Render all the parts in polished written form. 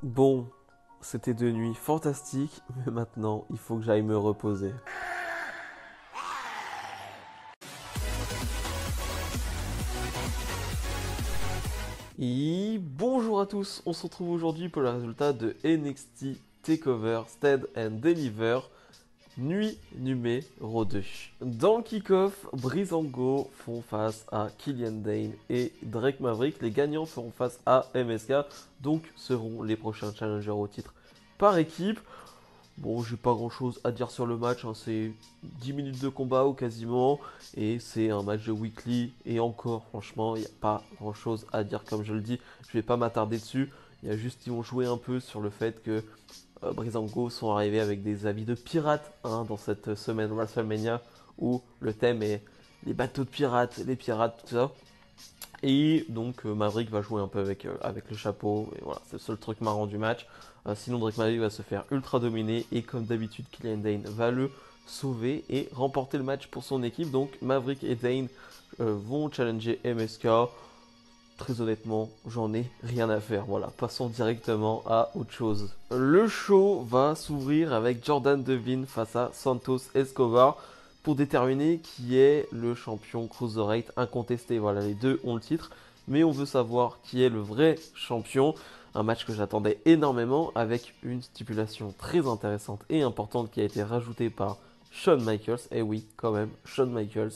Bon, c'était de nuit fantastique, mais maintenant il faut que j'aille me reposer. Et bonjour à tous, on se retrouve aujourd'hui pour le résultat de NXT TakeOver Stand and Deliver, nuit numéro 2. Dans le kick-off, Breezango font face à Killian Dane et Drake Maverick. Les gagnants feront face à MSK, donc seront les prochains challengers au titre par équipe. Bon, j'ai pas grand chose à dire sur le match, hein. C'est 10 minutes de combat ou quasiment, et c'est un match de weekly, et encore, franchement, il n'y a pas grand chose à dire comme je le dis, je vais pas m'attarder dessus, il y a juste qu'ils vont jouer un peu sur le fait que Breezango sont arrivés avec des habits de pirates, hein, dans cette semaine WrestleMania, où le thème est les bateaux de pirates, les pirates, tout ça. Et donc Maverick va jouer un peu avec le chapeau. Et voilà, c'est le seul truc marrant du match. Sinon Drake Maverick va se faire ultra dominer. Et comme d'habitude, Killian Dane va le sauver et remporter le match pour son équipe. Donc Maverick et Dane vont challenger MSK. Très honnêtement, j'en ai rien à faire. Voilà, passons directement à autre chose. Le show va s'ouvrir avec Jordan Devlin face à Santos Escobar pour déterminer qui est le champion Cruiserweight incontesté. Voilà, les deux ont le titre, mais on veut savoir qui est le vrai champion. Un match que j'attendais énormément avec une stipulation très intéressante et importante qui a été rajoutée par Shawn Michaels. Et oui, quand même, Shawn Michaels.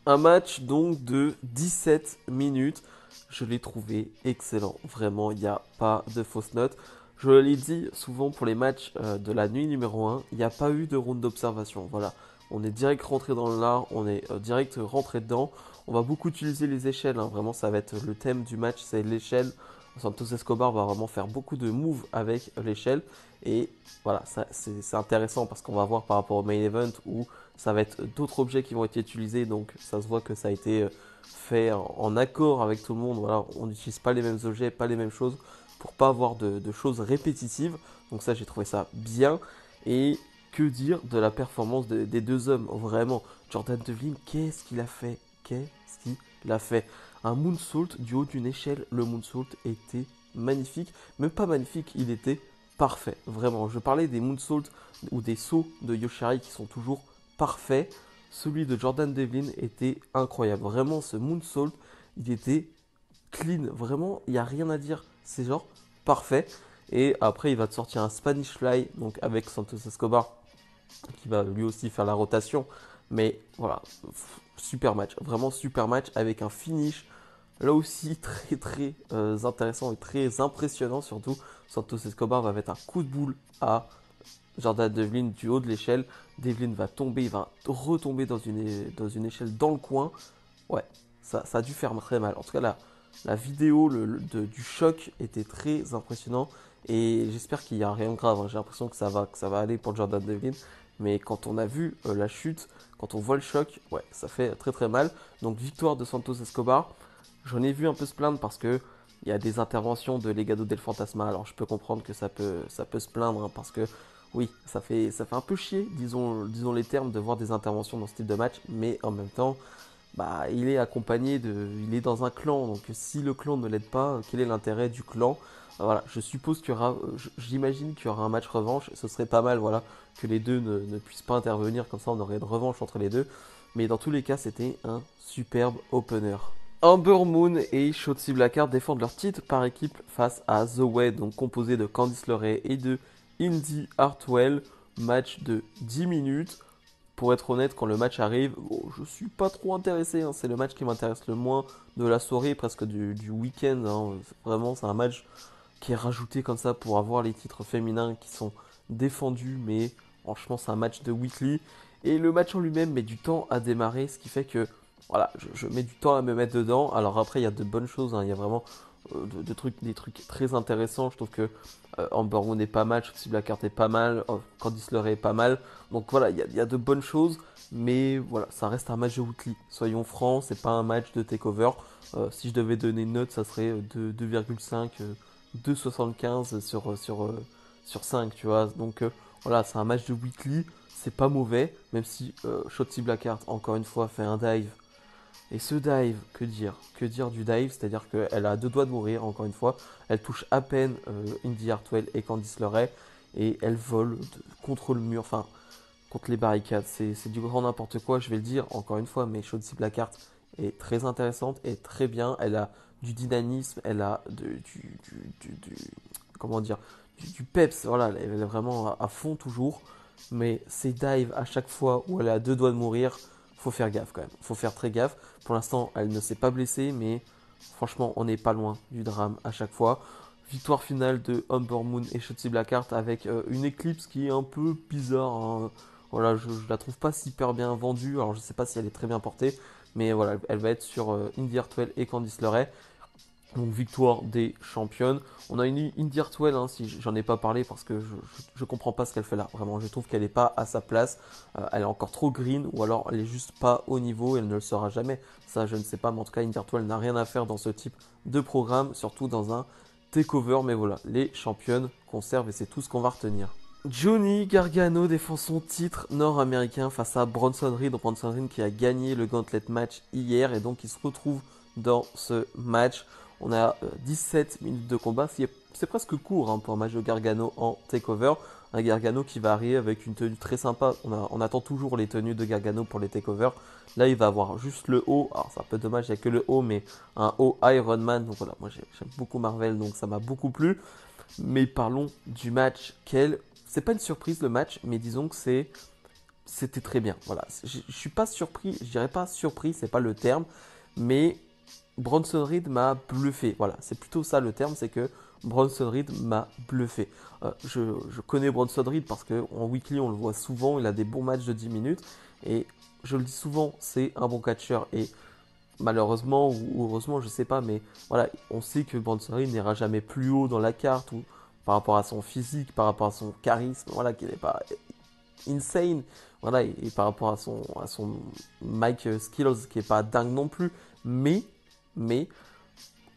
Un match donc de 17 minutes. Je l'ai trouvé excellent. Vraiment, il n'y a pas de fausses notes. Je l'ai dit souvent pour les matchs de la nuit numéro 1, il n'y a pas eu de round d'observation. Voilà, on est direct rentré dans l'art, on est direct rentré dedans. On va beaucoup utiliser les échelles, hein. Vraiment, ça va être le thème du match, c'est l'échelle. Santos Escobar va vraiment faire beaucoup de moves avec l'échelle. Et voilà, c'est intéressant parce qu'on va voir par rapport au main event où ça va être d'autres objets qui vont être utilisés. Donc ça se voit que ça a été fait en accord avec tout le monde. Voilà, on n'utilise pas les mêmes objets, pas les mêmes choses pour pas avoir de choses répétitives. Donc ça, j'ai trouvé ça bien. Et que dire de la performance des deux hommes, vraiment. Jordan Devlin, qu'est-ce qu'il a fait? Qu'est-ce qu'il a fait? Un moonsault du haut d'une échelle. Le moonsault était magnifique. Même pas magnifique, il était parfait. Vraiment, je parlais des moonsaults ou des sauts de Yoshihari qui sont toujours parfaits. Celui de Jordan Devlin était incroyable. Vraiment, ce moonsault, il était clean. Vraiment, il n'y a rien à dire. C'est genre parfait. Et après, il va te sortir un Spanish Fly, donc avec Santos Escobar, qui va lui aussi faire la rotation. Mais voilà, super match. Vraiment super match avec un finish. Là aussi, très très intéressant et très impressionnant surtout. Santos Escobar va mettre un coup de boule à Jordan Devlin du haut de l'échelle. Devlin va tomber, il va retomber dans une échelle dans le coin. Ouais, ça a dû faire très mal. En tout cas, la vidéo du choc était très impressionnant. Et j'espère qu'il n'y a rien de grave, hein. J'ai l'impression que ça va aller pour Jordan Devlin. Mais quand on a vu la chute, quand on voit le choc, ouais, ça fait très très mal. Donc victoire de Santos Escobar. J'en ai vu un peu se plaindre parce que il y a des interventions de Legado del Fantasma. Alors je peux comprendre que ça peut se plaindre, hein, parce que oui, ça fait un peu chier, disons les termes, de voir des interventions dans ce type de match. Mais en même temps, bah, il est dans un clan. Donc si le clan ne l'aide pas, quel est l'intérêt du clan? Voilà, je suppose qu'il y aura, j'imagine qu'il y aura un match revanche. Ce serait pas mal, voilà, que les deux ne puissent pas intervenir. Comme ça, on aurait une revanche entre les deux. Mais dans tous les cas, c'était un superbe opener. Amber Moon et Shotzi Blackheart défendent leur titre par équipe face à The Way, donc composé de Candice LeRae et de Indy Hartwell. Match de 10 minutes. Pour être honnête, quand le match arrive, bon, je suis pas trop intéressé, hein. C'est le match qui m'intéresse le moins de la soirée, presque du week-end, hein. Vraiment, c'est un match qui est rajouté comme ça pour avoir les titres féminins qui sont défendus. Mais franchement, c'est un match de weekly. Et le match en lui-même met du temps à démarrer, ce qui fait que voilà, je mets du temps à me mettre dedans. Alors après, il y a de bonnes choses, hein. Il y a vraiment des trucs très intéressants. Je trouve que Amber Moon est pas mal, Shotzi Blackheart est pas mal, Candice LeRae est pas mal. Donc voilà, il y a de bonnes choses, mais voilà, ça reste un match de weekly. Soyons francs, c'est pas un match de takeover. Si je devais donner une note, ça serait de 2,5, 2,75 sur 5, tu vois. Donc voilà, c'est un match de weekly, c'est pas mauvais, même si Shotzi Blackheart, encore une fois, fait un dive. Et ce dive, que dire? Que dire du dive? C'est-à-dire qu'elle a deux doigts de mourir, encore une fois. Elle touche à peine Indy Hartwell et Candice LeRae. Et elle vole contre le mur, enfin, contre les barricades. C'est du grand n'importe quoi, je vais le dire, encore une fois. Mais Shotzi Blackheart est très intéressante et très bien. Elle a du dynamisme, elle a comment dire, du peps. Voilà, elle est vraiment à fond toujours. Mais ces dives à chaque fois où elle a deux doigts de mourir, faut faire gaffe quand même. Faut faire très gaffe. Pour l'instant, elle ne s'est pas blessée, mais franchement, on n'est pas loin du drame à chaque fois. Victoire finale de Humber Moon et Shotzi Blackheart avec une Eclipse qui est un peu bizarre, hein. Voilà, je la trouve pas super bien vendue. Alors, je sais pas si elle est très bien portée, mais voilà, elle va être sur Indy Hartwell et Candice LeRae. Donc victoire des championnes. On a une Indy Hartwell, hein, si j'en ai pas parlé parce que je comprends pas ce qu'elle fait là. Vraiment, je trouve qu'elle n'est pas à sa place. Elle est encore trop green ou alors elle est juste pas au niveau et elle ne le sera jamais. Ça, je ne sais pas, mais en tout cas, Indy Hartwell n'a rien à faire dans ce type de programme, surtout dans un takeover. Mais voilà, les championnes conservent et c'est tout ce qu'on va retenir. Johnny Gargano défend son titre nord-américain face à Bronson Reed. Bronson Reed qui a gagné le gauntlet match hier et donc il se retrouve dans ce match. On a 17 minutes de combat, c'est presque court, hein, pour un match de Gargano en takeover. Un Gargano qui va arriver avec une tenue très sympa. On attend toujours les tenues de Gargano pour les takeovers. Là, il va avoir juste le haut. Alors, c'est un peu dommage, il n'y a que le haut, mais un haut Iron Man. Donc voilà, moi j'aime beaucoup Marvel, donc ça m'a beaucoup plu. Mais parlons du match. C'est pas une surprise le match, mais disons que c'était très bien. Voilà, je suis pas surpris, je dirais pas surpris, c'est pas le terme, mais Bronson Reed m'a bluffé. Voilà, c'est plutôt ça le terme, c'est que Bronson Reed m'a bluffé. Je connais Bronson Reed parce qu'en weekly, on le voit souvent, il a des bons matchs de 10 minutes. Et je le dis souvent, c'est un bon catcheur. Et malheureusement ou heureusement, je sais pas, mais voilà, on sait que Bronson Reed n'ira jamais plus haut dans la carte ou par rapport à son physique, par rapport à son charisme, voilà, qu'il n'est pas insane, voilà, et par rapport à son mic skills qui est pas dingue non plus, mais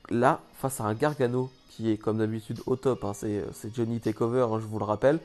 là, face à un Gargano qui est comme d'habitude au top, hein, c'est Johnny Takeover, hein, je vous le rappelle,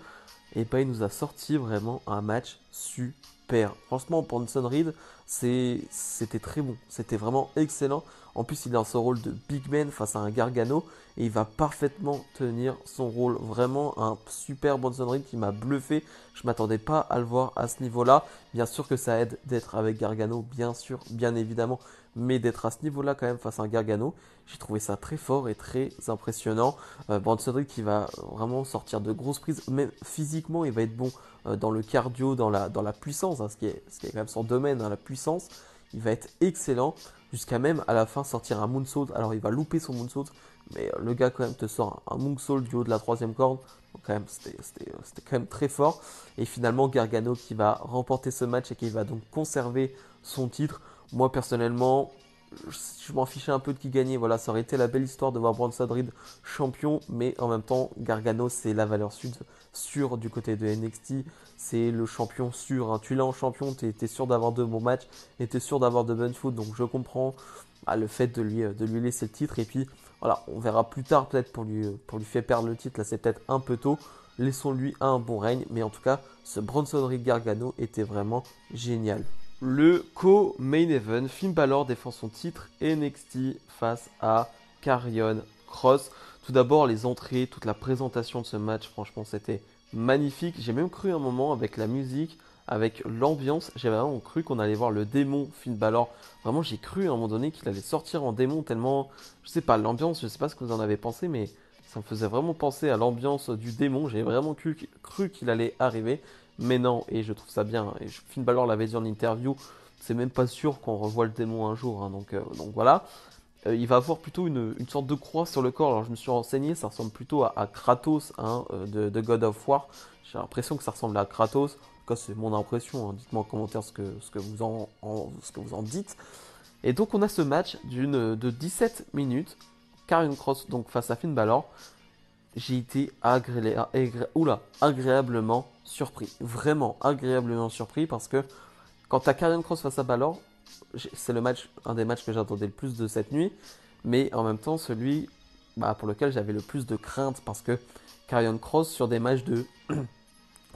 et ben il nous a sorti vraiment un match super. Franchement, Bronson Reed, c'était très bon, c'était vraiment excellent. En plus, il est dans son rôle de big man face à un Gargano et il va parfaitement tenir son rôle. Vraiment un super Bronson Reed qui m'a bluffé. Je ne m'attendais pas à le voir à ce niveau-là. Bien sûr que ça aide d'être avec Gargano, bien sûr, bien évidemment, mais d'être à ce niveau-là quand même face à un Gargano, j'ai trouvé ça très fort et très impressionnant. Bronson Reed qui va vraiment sortir de grosses prises, même physiquement, il va être bon dans le cardio, dans la puissance, hein, ce qui est quand même son domaine, hein, la puissance. Il va être excellent jusqu'à même à la fin sortir un moonsault. Alors il va louper son moonsault, mais le gars quand même te sort un moonsault du haut de la troisième corde. Donc quand même c'était quand même très fort. Et finalement Gargano qui va remporter ce match et qui va donc conserver son titre. Moi personnellement, je m'en fichais un peu de qui gagnait. Voilà, ça aurait été la belle histoire de voir Bronson Reed champion, mais en même temps, Gargano, c'est la valeur sûre du côté de NXT. C'est le champion sûr, hein. Tu l'as en champion, tu es sûr d'avoir de bons matchs et tu es sûr d'avoir de bonnes foot. Donc je comprends le fait de lui laisser le titre. Et puis voilà, on verra plus tard peut-être pour lui faire perdre le titre. Là, c'est peut-être un peu tôt. Laissons-lui un bon règne. Mais en tout cas, ce Bronson Reed Gargano était vraiment génial. Le co-main event, Finn Balor défend son titre NXT face à Karrion Kross. Tout d'abord, les entrées, toute la présentation de ce match, franchement, c'était magnifique. J'ai même cru un moment avec la musique, avec l'ambiance, j'ai vraiment cru qu'on allait voir le démon Finn Balor. Vraiment, j'ai cru à un moment donné qu'il allait sortir en démon tellement, je sais pas, l'ambiance, je sais pas ce que vous en avez pensé, mais ça me faisait vraiment penser à l'ambiance du démon. J'ai vraiment cru qu'il allait arriver. Mais non, et je trouve ça bien. Et Finn Balor l'avait dit en interview, c'est même pas sûr qu'on revoit le démon un jour, hein, donc voilà. Il va avoir plutôt une sorte de croix sur le corps. Alors je me suis renseigné, ça ressemble plutôt à Kratos, hein, de God of War. J'ai l'impression que ça ressemble à Kratos. En tout cas, c'est mon impression, hein. Dites-moi en commentaire ce que vous en dites. Et donc on a ce match de 17 minutes. Karrion Kross donc face à Finn Balor. J'ai été agréablement surpris. Vraiment agréablement surpris parce que quand tu as Karrion Kross face à Balor, c'est un des matchs que j'attendais le plus de cette nuit, mais en même temps celui pour lequel j'avais le plus de crainte parce que Karrion Kross sur des matchs de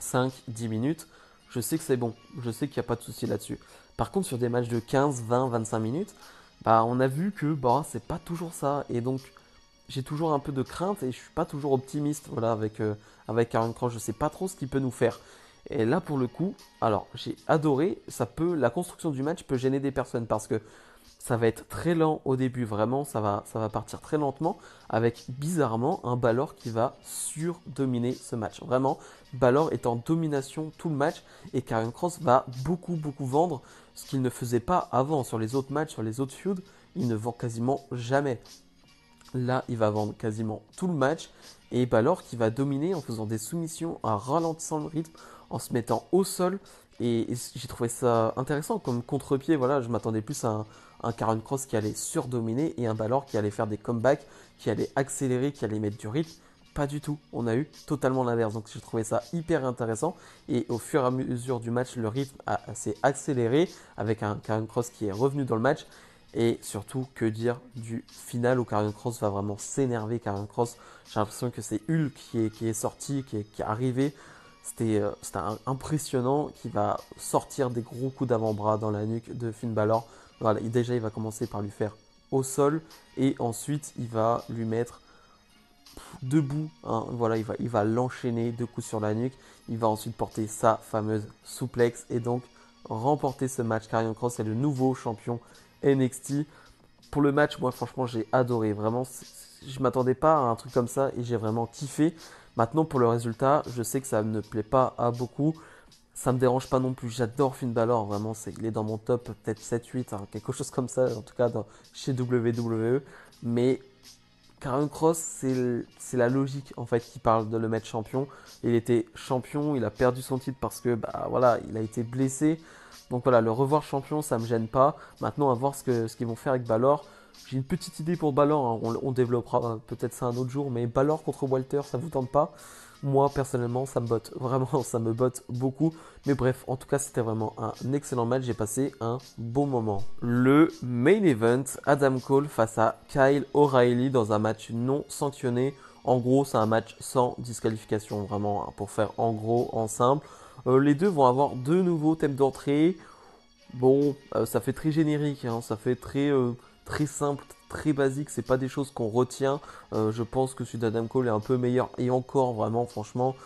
5-10 minutes, je sais que c'est bon, je sais qu'il n'y a pas de souci là-dessus. Par contre, sur des matchs de 15, 20, 25 minutes, bah, on a vu que bah, c'est pas toujours ça. Et donc, j'ai toujours un peu de crainte et je suis pas toujours optimiste voilà, avec Karen Cross. Je sais pas trop ce qu'il peut nous faire. Et là, pour le coup, alors j'ai adoré. La construction du match peut gêner des personnes parce que ça va être très lent au début, vraiment, ça va partir très lentement, avec bizarrement un Balor qui va surdominer ce match. Vraiment, Balor est en domination tout le match et Karrion Kross va beaucoup, beaucoup vendre, ce qu'il ne faisait pas avant sur les autres matchs, sur les autres feuds, il ne vend quasiment jamais. Là, il va vendre quasiment tout le match et Balor qui va dominer en faisant des soumissions, en ralentissant le rythme, en se mettant au sol. Et j'ai trouvé ça intéressant comme contre-pied. Voilà, je m'attendais plus à un Karrion Kross qui allait surdominer et un Balor qui allait faire des comebacks, qui allait accélérer, qui allait mettre du rythme. Pas du tout. On a eu totalement l'inverse. Donc j'ai trouvé ça hyper intéressant. Et au fur et à mesure du match, le rythme s'est accéléré avec un Karrion Kross qui est revenu dans le match. Et surtout, que dire du final où Karrion Kross va vraiment s'énerver. Karrion Kross, j'ai l'impression que c'est Hulk qui est sorti, qui est arrivé. C'était impressionnant, qui va sortir des gros coups d'avant-bras dans la nuque de Finn Balor. Voilà, déjà, il va commencer par lui faire au sol et ensuite, il va lui mettre debout. Hein, voilà, il va l'enchaîner, 2 coups sur la nuque. Il va ensuite porter sa fameuse souplex et donc remporter ce match. Karrion Kross est le nouveau champion NXT. Pour le match, moi franchement j'ai adoré. Vraiment, je m'attendais pas à un truc comme ça et j'ai vraiment kiffé. Maintenant pour le résultat, je sais que ça ne plaît pas à beaucoup. Ça me dérange pas non plus. J'adore Finn Balor. Vraiment, il est dans mon top peut-être 7-8, hein, quelque chose comme ça. En tout cas chez WWE. Mais Karrion Kross, c'est la logique en fait qui parle de le mettre champion. Il était champion, il a perdu son titre parce que bah voilà, il a été blessé. Donc voilà, le revoir champion, ça me gêne pas. Maintenant, à voir ce qu'ils vont faire avec Balor. J'ai une petite idée pour Balor, hein. On développera peut-être ça un autre jour, mais Balor contre Walter, ça vous tente pas? Moi, personnellement, ça me botte. Vraiment, ça me botte beaucoup. Mais bref, en tout cas, c'était vraiment un excellent match. J'ai passé un bon moment. Le main event, Adam Cole face à Kyle O'Reilly dans un match non sanctionné. En gros, c'est un match sans disqualification, vraiment, hein, pour faire en gros, en simple. Les deux vont avoir 2 nouveaux thèmes d'entrée. Bon, ça fait très générique, hein, ça fait très simple, très basique, c'est pas des choses qu'on retient. Je pense que celui d'Adam Cole est un peu meilleur et encore vraiment, franchement.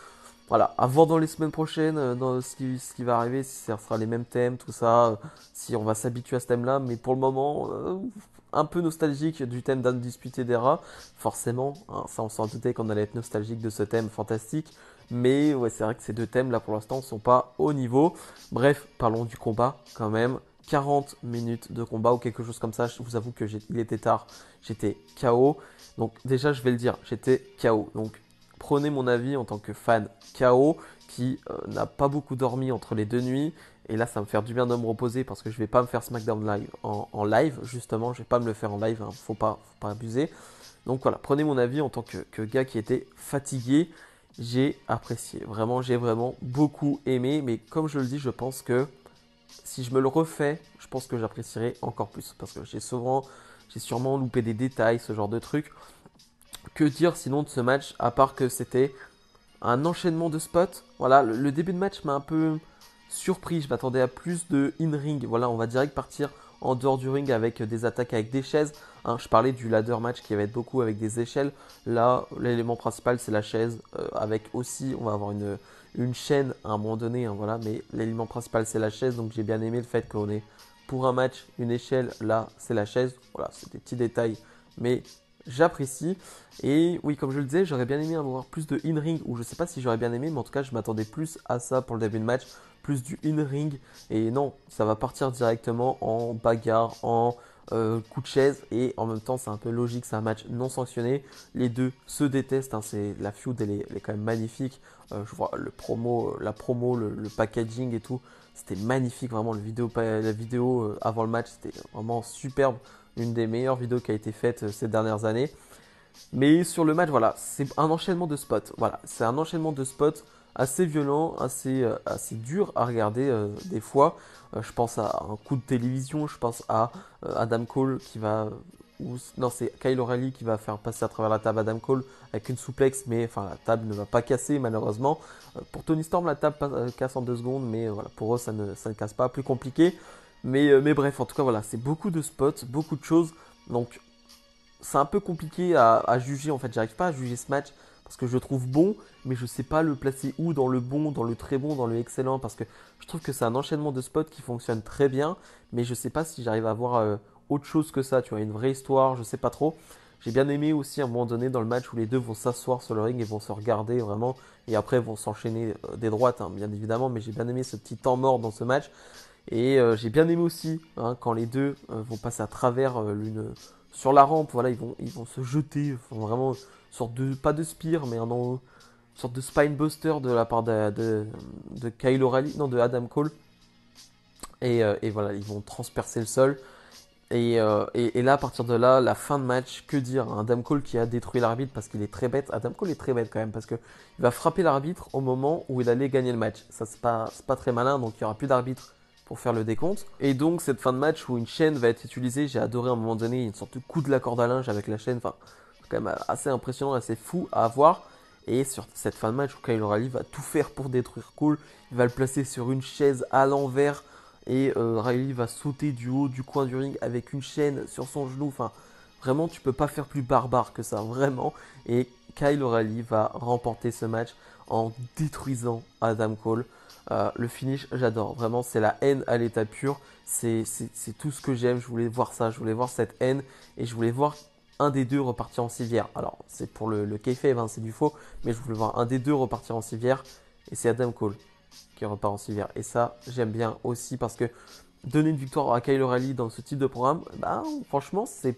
Voilà, à voir dans les semaines prochaines, dans ce qui va arriver, si ça sera les mêmes thèmes, tout ça, si on va s'habituer à ce thème-là, mais pour le moment, un peu nostalgique du thème d'Undisputed Era, forcément, hein, ça on s'en doutait qu'on allait être nostalgique de ce thème fantastique, mais ouais, c'est vrai que ces 2 thèmes là pour l'instant sont pas au niveau. Bref, parlons du combat quand même. 40 minutes de combat ou quelque chose comme ça, je vous avoue que il était tard, j'étais KO. Donc déjà je vais le dire, j'étais KO. Donc prenez mon avis en tant que fan KO qui n'a pas beaucoup dormi entre les 2 nuits. Et là, ça va me faire du bien de me reposer parce que je vais pas me faire SmackDown Live en live, justement. Je vais pas me le faire en live, hein. Faut pas abuser. Donc voilà, prenez mon avis en tant que gars qui était fatigué. J'ai apprécié, vraiment, j'ai vraiment beaucoup aimé. Mais comme je le dis, je pense que si je me le refais, je pense que j'apprécierai encore plus. Parce que j'ai sûrement loupé des détails, ce genre de trucs. Que dire sinon de ce match, à part que c'était un enchaînement de spots. Voilà, le début de match m'a un peu surpris. Je m'attendais à plus de in-ring. Voilà, on va direct partir en dehors du ring avec des attaques avec des chaises. Hein, je parlais du ladder match qui va être beaucoup avec des échelles. Là, l'élément principal, c'est la chaise. Avec aussi, on va avoir une chaîne à un moment donné. Hein, voilà, mais l'élément principal, c'est la chaise. Donc j'ai bien aimé le fait qu'on ait pour un match une échelle. Là, c'est la chaise. Voilà, c'est des petits détails. Mais j'apprécie. Et oui, comme je le disais, j'aurais bien aimé avoir plus de in-ring, ou je sais pas si j'aurais bien aimé, mais en tout cas, je m'attendais plus à ça pour le début de match, plus du in-ring. Et non, ça va partir directement en bagarre, en coup de chaise, et en même temps, c'est un peu logique, c'est un match non sanctionné. Les deux se détestent, hein, la feud, elle est quand même magnifique. Je vois la promo, le packaging et tout, c'était magnifique, vraiment. La vidéo avant le match, c'était vraiment superbe. Une des meilleures vidéos qui a été faite ces dernières années. Mais sur le match, voilà, c'est un enchaînement de spots. Voilà, c'est un enchaînement de spots assez violent, assez dur à regarder des fois. Je pense à un coup de télévision, je pense à Adam Cole qui va... non, c'est Kyle O'Reilly qui va faire passer à travers la table Adam Cole avec une souplex, mais enfin la table ne va pas casser malheureusement. Pour Tony Storm, la table casse en 2 secondes, mais voilà, pour eux ça ne casse pas. Plus compliqué. Mais bref, en tout cas, voilà, c'est beaucoup de spots, beaucoup de choses. Donc, c'est un peu compliqué à juger. En fait, j'arrive pas à juger ce match parce que je le trouve bon, mais je sais pas le placer où dans le bon, dans le très bon, dans le excellent. Parce que je trouve que c'est un enchaînement de spots qui fonctionne très bien, mais je sais pas si j'arrive à avoir autre chose que ça. Tu vois, une vraie histoire, je sais pas trop. J'ai bien aimé aussi à un moment donné dans le match où les deux vont s'asseoir sur le ring et vont se regarder vraiment, et après vont s'enchaîner des droites, hein, bien évidemment. Mais j'ai bien aimé ce petit temps mort dans ce match. Et j'ai bien aimé aussi hein, quand les deux vont passer à travers l'une sur la rampe. Voilà, ils vont se jeter, enfin, vraiment une sorte de pas de spear, mais une sorte de spinebuster de la part de Kyle O'Reilly, non de Adam Cole. Et voilà, ils vont transpercer le sol. Et là, à partir de là, la fin de match, que dire, hein, Adam Cole qui a détruit l'arbitre parce qu'il est très bête. Adam Cole est très bête quand même parce que il va frapper l'arbitre au moment où il allait gagner le match. Ça, c'est pas très malin, donc il n'y aura plus d'arbitre pour faire le décompte. Et donc, cette fin de match où une chaîne va être utilisée, j'ai adoré à un moment donné une sorte de coup de la corde à linge avec la chaîne. Enfin, c'est quand même assez impressionnant, assez fou à voir. Et sur cette fin de match où Kyle O'Reilly va tout faire pour détruire Cole, il va le placer sur une chaise à l'envers. Et Riley va sauter du haut du coin du ring avec une chaîne sur son genou. Enfin, vraiment, tu peux pas faire plus barbare que ça, vraiment. Et Kyle O'Reilly va remporter ce match en détruisant Adam Cole. Le finish, j'adore. Vraiment, c'est la haine à l'état pur. C'est tout ce que j'aime. Je voulais voir ça. Je voulais voir cette haine. Et je voulais voir un des deux repartir en civière. Alors, c'est pour le kayfabe, hein, c'est du faux. Mais je voulais voir un des deux repartir en civière. Et c'est Adam Cole qui repart en civière. Et ça, j'aime bien aussi parce que donner une victoire à Kyle O'Reilly dans ce type de programme, bah, franchement, c'était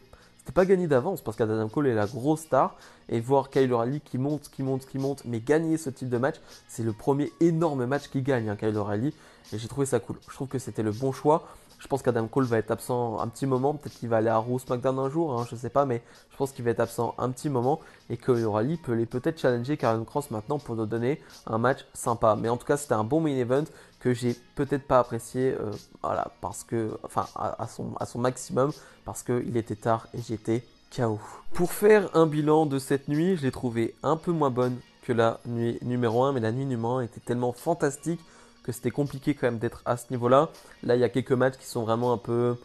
pas gagné d'avance parce qu'Adam Cole est la grosse star. Et voir Kyle O'Reilly qui monte, qui monte, qui monte, mais gagner ce type de match, c'est le premier énorme match qu'il gagne, hein, Kyle O'Reilly. Et j'ai trouvé ça cool. Je trouve que c'était le bon choix. Je pense qu'Adam Cole va être absent un petit moment. Peut-être qu'il va aller à Raw SmackDown un jour, hein, je sais pas, mais je pense qu'il va être absent un petit moment. Et que O'Reilly peut peut-être challenger Karrion Kross maintenant pour nous donner un match sympa. Mais en tout cas, c'était un bon main event que j'ai peut-être pas apprécié, voilà, parce que, enfin, à son maximum, parce qu'il était tard et j'étais KO. Pour faire un bilan de cette nuit, je l'ai trouvé un peu moins bonne que la nuit numéro 1, mais la nuit numéro 1 était tellement fantastique que c'était compliqué quand même d'être à ce niveau-là. Là, il y a quelques matchs qui sont vraiment un peu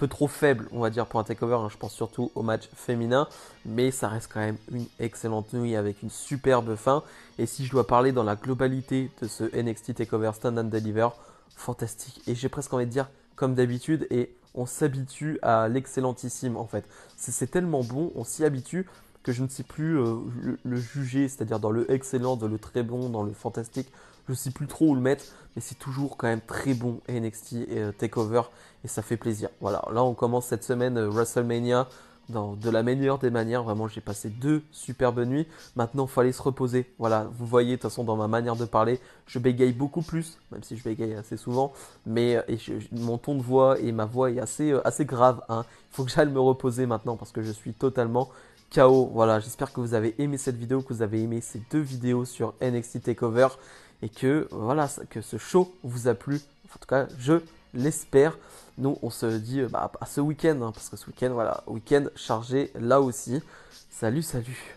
trop faibles, on va dire, pour un takeover. Hein. Je pense surtout au match féminin, mais ça reste quand même une excellente nuit avec une superbe fin. Et si je dois parler dans la globalité de ce NXT Takeover Stand and Deliver, fantastique. Et j'ai presque envie de dire comme d'habitude, et on s'habitue à l'excellentissime en fait. C'est tellement bon, on s'y habitue que je ne sais plus le juger, c'est-à-dire dans le excellent, dans le très bon, dans le fantastique. Je ne sais plus trop où le mettre, mais c'est toujours quand même très bon NXT et Takeover et ça fait plaisir. Voilà, là on commence cette semaine WrestleMania de la meilleure des manières. Vraiment, j'ai passé 2 superbes nuits. Maintenant, il fallait se reposer. Voilà, vous voyez, de toute façon, dans ma manière de parler, je bégaye beaucoup plus, même si je bégaye assez souvent. Mais mon ton de voix et ma voix est assez grave. Hein. Il faut que j'aille me reposer maintenant parce que je suis totalement KO. Voilà, j'espère que vous avez aimé cette vidéo, que vous avez aimé ces 2 vidéos sur NXT TakeOver et que voilà, que ce show vous a plu. En tout cas, je l'espère. Nous, on se dit à ce week-end, hein, parce que ce week-end, voilà, week-end chargé là aussi. Salut, salut.